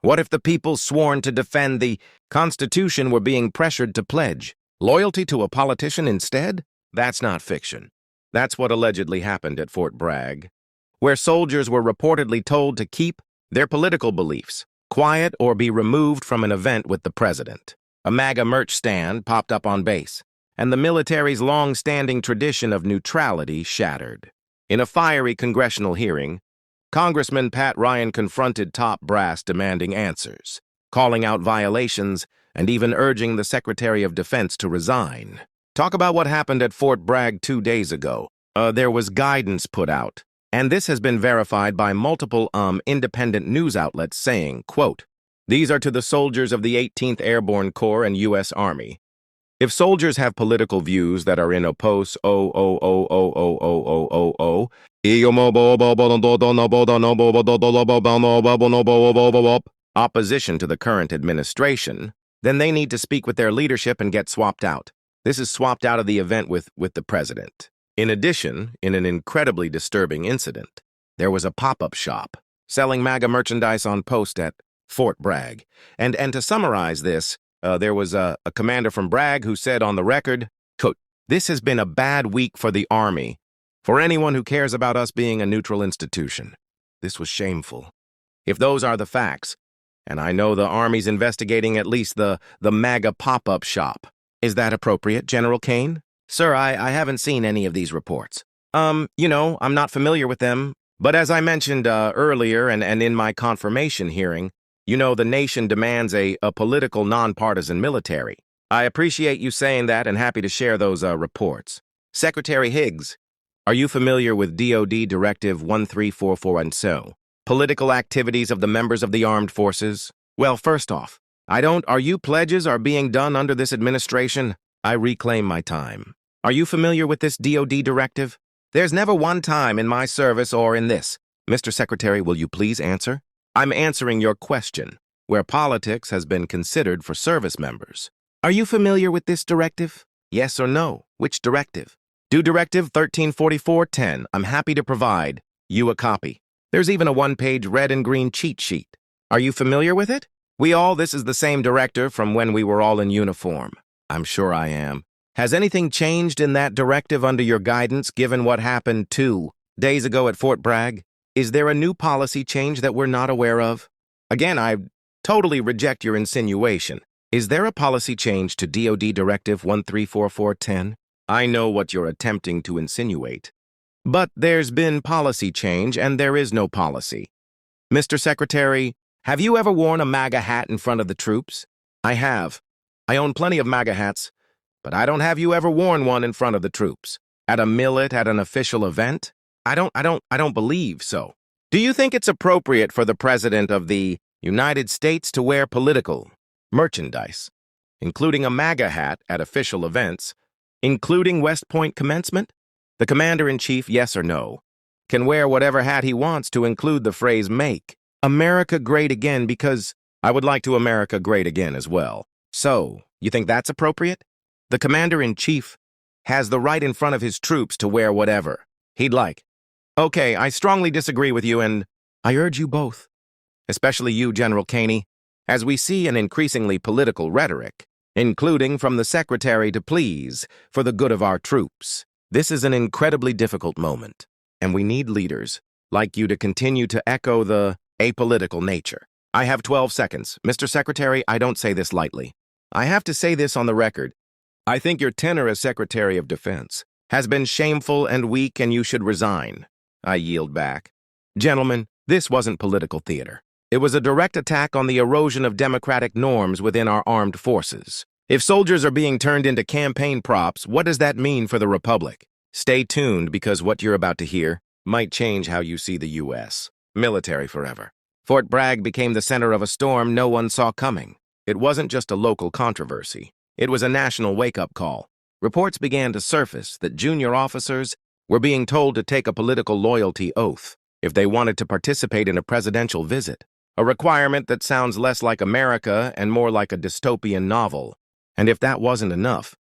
What if the people sworn to defend the Constitution were being pressured to pledge loyalty to a politician instead? That's not fiction. That's what allegedly happened at Fort Bragg, where soldiers were reportedly told to keep their political beliefs quiet or be removed from an event with the president. A MAGA merch stand popped up on base, and the military's long-standing tradition of neutrality shattered. In a fiery congressional hearing, Congressman Pat Ryan confronted top brass demanding answers, calling out violations and even urging the Secretary of Defense to resign. Talk about what happened at Fort Bragg 2 days ago. There was guidance put out, and this has been verified by multiple independent news outlets saying, quote, "These are to the soldiers of the 18th Airborne Corps and U.S. Army. If soldiers have political views that are in opposition to the current administration, then they need to speak with their leadership and get swapped out. This is swapped out of the event with the president." In addition, in an incredibly disturbing incident, there was a pop-up shop selling MAGA merchandise on post at Fort Bragg. And to summarize this, there was a commander from Bragg who said on the record, quote, "This has been a bad week for the Army, for anyone who cares about us being a neutral institution. This was shameful." If those are the facts, and I know the Army's investigating at least the MAGA pop-up shop, is that appropriate, General Kane? Sir, I haven't seen any of these reports. I'm not familiar with them, but as I mentioned earlier and in my confirmation hearing, the nation demands a political, nonpartisan military. I appreciate you saying that and happy to share those reports. Secretary Higgs, are you familiar with DoD Directive 1344 and so? Political activities of the members of the armed forces? Well, first off, are you pledges are being done under this administration? I reclaim my time. Are you familiar with this DoD directive? There's never one time in my service or in this. Mr. Secretary, will you please answer? I'm answering your question, where politics has been considered for service members. Are you familiar with this directive? Yes or no? Which directive? Do Directive 1344-10. I'm happy to provide you a copy. There's even a one-page red and green cheat sheet. Are you familiar with it? This is the same directive from when we were all in uniform. I'm sure I am. Has anything changed in that directive under your guidance given what happened 2 days ago at Fort Bragg? Is there a new policy change that we're not aware of? Again, I totally reject your insinuation. Is there a policy change to DoD Directive 1344-10? I know what you're attempting to insinuate. But there's been policy change and there is no policy. Mr. Secretary, have you ever worn a MAGA hat in front of the troops? I have. I own plenty of MAGA hats, but I don't have you ever worn one in front of the troops. At a millet, at an official event? I don't believe so. Do you think it's appropriate for the President of the United States to wear political merchandise, including a MAGA hat at official events, including West Point commencement? The Commander-in-Chief, yes or no, can wear whatever hat he wants to include the phrase "Make America Great Again" because I would like to America great again as well. So, you think that's appropriate? The Commander-in-Chief has the right in front of his troops to wear whatever he'd like. Okay, I strongly disagree with you, and I urge you both, especially you, General Caney, as we see an increasingly political rhetoric, including from the Secretary, to please for the good of our troops. This is an incredibly difficult moment, and we need leaders like you to continue to echo the apolitical nature. I have 12 seconds. Mr. Secretary, I don't say this lightly. I have to say this on the record. I think your tenure as Secretary of Defense has been shameful and weak, and you should resign. I yield back. Gentlemen, this wasn't political theater. It was a direct attack on the erosion of democratic norms within our armed forces. If soldiers are being turned into campaign props, what does that mean for the Republic? Stay tuned, because what you're about to hear might change how you see the U.S. military forever. Fort Bragg became the center of a storm no one saw coming. It wasn't just a local controversy. It was a national wake-up call. Reports began to surface that junior officers were being told to take a political loyalty oath if they wanted to participate in a presidential visit, a requirement that sounds less like America and more like a dystopian novel. And if that wasn't enough,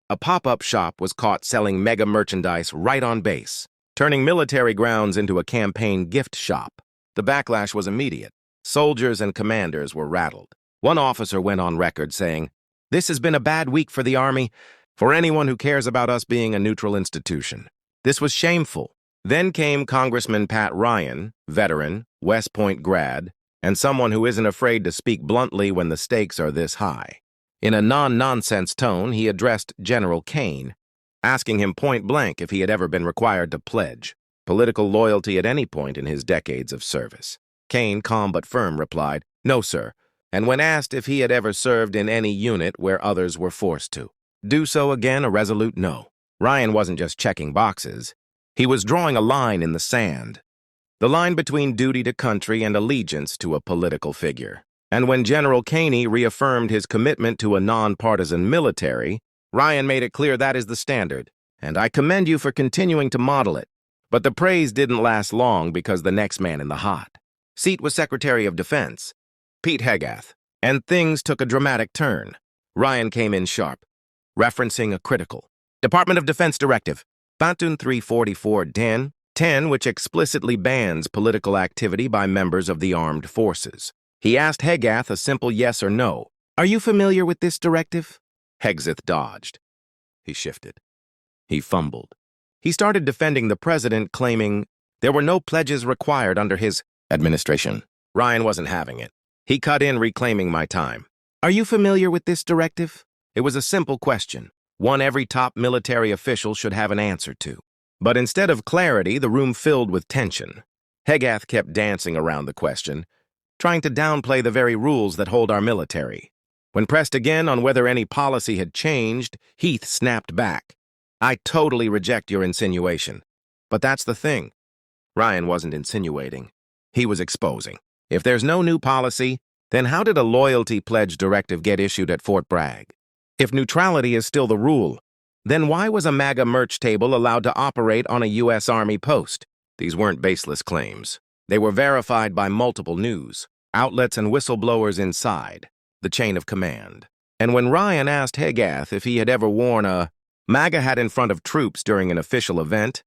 a pop-up shop was caught selling mega merchandise right on base, turning military grounds into a campaign gift shop. The backlash was immediate. Soldiers and commanders were rattled. One officer went on record saying, "This has been a bad week for the Army, for anyone who cares about us being a neutral institution. This was shameful." Then came Congressman Pat Ryan, veteran, West Point grad, and someone who isn't afraid to speak bluntly when the stakes are this high. In a non-nonsense tone, he addressed General Kane, asking him point-blank if he had ever been required to pledge political loyalty at any point in his decades of service. Kane, calm but firm, replied, "No, sir," and when asked if he had ever served in any unit where others were forced to do so again, a resolute no. Ryan wasn't just checking boxes. He was drawing a line in the sand, the line between duty to country and allegiance to a political figure. And when General Kane reaffirmed his commitment to a nonpartisan military, Ryan made it clear that is the standard, and I commend you for continuing to model it. But the praise didn't last long because the next man in the hot seat was Secretary of Defense, Pete Hegseth, and things took a dramatic turn. Ryan came in sharp, referencing a critical Department of Defense Directive, Bantun 344-10, which explicitly bans political activity by members of the armed forces. He asked Hegseth a simple yes or no. "Are you familiar with this directive?" Hegseth dodged. He shifted. He fumbled. He started defending the president, claiming there were no pledges required under his administration. Ryan wasn't having it. He cut in, reclaiming my time. "Are you familiar with this directive?" It was a simple question, one every top military official should have an answer to. But instead of clarity, the room filled with tension. Hegseth kept dancing around the question, trying to downplay the very rules that hold our military. When pressed again on whether any policy had changed, Heath snapped back. "I totally reject your insinuation. But that's the thing." Ryan wasn't insinuating. He was exposing. If there's no new policy, then how did a loyalty pledge directive get issued at Fort Bragg? If neutrality is still the rule, then why was a MAGA merch table allowed to operate on a U.S. Army post? These weren't baseless claims. They were verified by multiple news outlets and whistleblowers inside the chain of command. And when Ryan asked Hegseth if he had ever worn a MAGA hat in front of troops during an official event,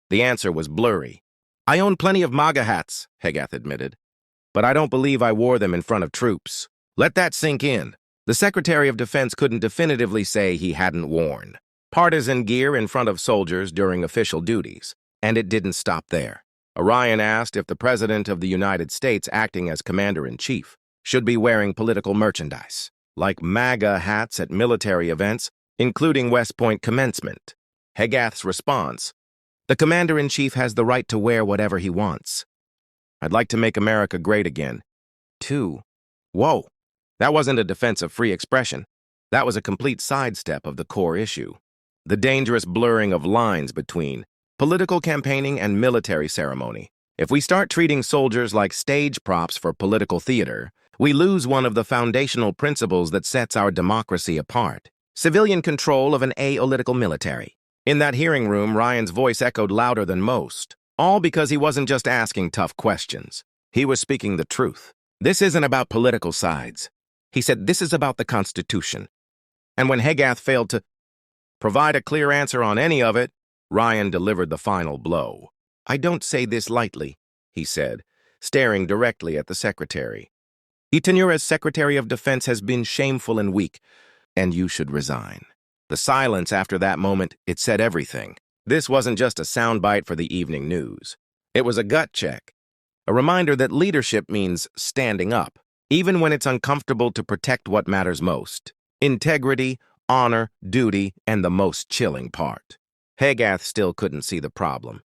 the answer was blurry. "I own plenty of MAGA hats," Hegseth admitted, "but I don't believe I wore them in front of troops." Let that sink in. The Secretary of Defense couldn't definitively say he hadn't worn partisan gear in front of soldiers during official duties, and it didn't stop there. Ryan asked if the President of the United States, acting as Commander-in-Chief, should be wearing political merchandise, like MAGA hats at military events, including West Point commencement. Hegseth's response: "The Commander-in-Chief has the right to wear whatever he wants. I'd like to make America great again, too." Whoa, that wasn't a defense of free expression. That was a complete sidestep of the core issue. The dangerous blurring of lines between political campaigning and military ceremony. If we start treating soldiers like stage props for political theater, we lose one of the foundational principles that sets our democracy apart: civilian control of an apolitical military. In that hearing room, Ryan's voice echoed louder than most, all because he wasn't just asking tough questions. He was speaking the truth. This isn't about political sides. He said this is about the Constitution. And when Hegseth failed to provide a clear answer on any of it, Ryan delivered the final blow. "I don't say this lightly," he said, staring directly at the secretary. "Your tenure as Secretary of Defense has been shameful and weak, and you should resign." The silence after that moment, it said everything. This wasn't just a soundbite for the evening news. It was a gut check, a reminder that leadership means standing up, even when it's uncomfortable, to protect what matters most: integrity, honor, duty, and the most chilling part. Hegseth still couldn't see the problem.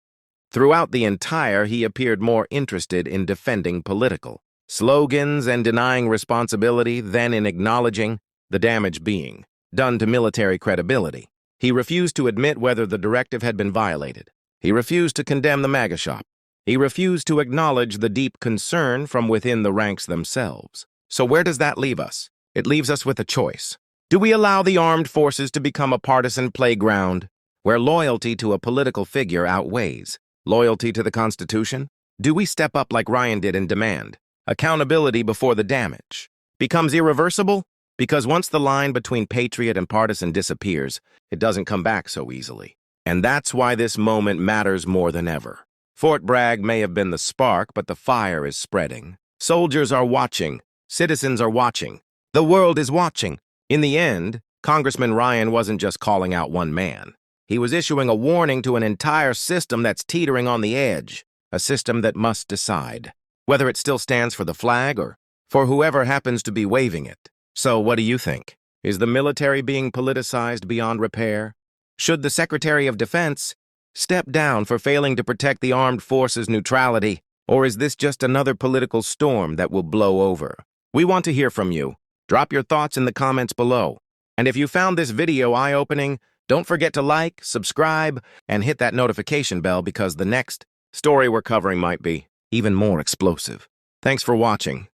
Throughout the entire, he appeared more interested in defending political slogans and denying responsibility than in acknowledging the damage being done to military credibility. He refused to admit whether the directive had been violated. He refused to condemn the MAGA shop. He refused to acknowledge the deep concern from within the ranks themselves. So where does that leave us? It leaves us with a choice. Do we allow the armed forces to become a partisan playground where loyalty to a political figure outweighs loyalty to the Constitution? Do we step up like Ryan did and demand accountability before the damage becomes irreversible? Because once the line between patriot and partisan disappears, it doesn't come back so easily. And that's why this moment matters more than ever. Fort Bragg may have been the spark, but the fire is spreading. Soldiers are watching. Citizens are watching. The world is watching. In the end, Congressman Ryan wasn't just calling out one man. He was issuing a warning to an entire system that's teetering on the edge, a system that must decide whether it still stands for the flag or for whoever happens to be waving it. So what do you think? Is the military being politicized beyond repair? Should the Secretary of Defense step down for failing to protect the armed forces' neutrality? Or is this just another political storm that will blow over? We want to hear from you. Drop your thoughts in the comments below. And if you found this video eye-opening, don't forget to like, subscribe, and hit that notification bell because the next story we're covering might be even more explosive. Thanks for watching.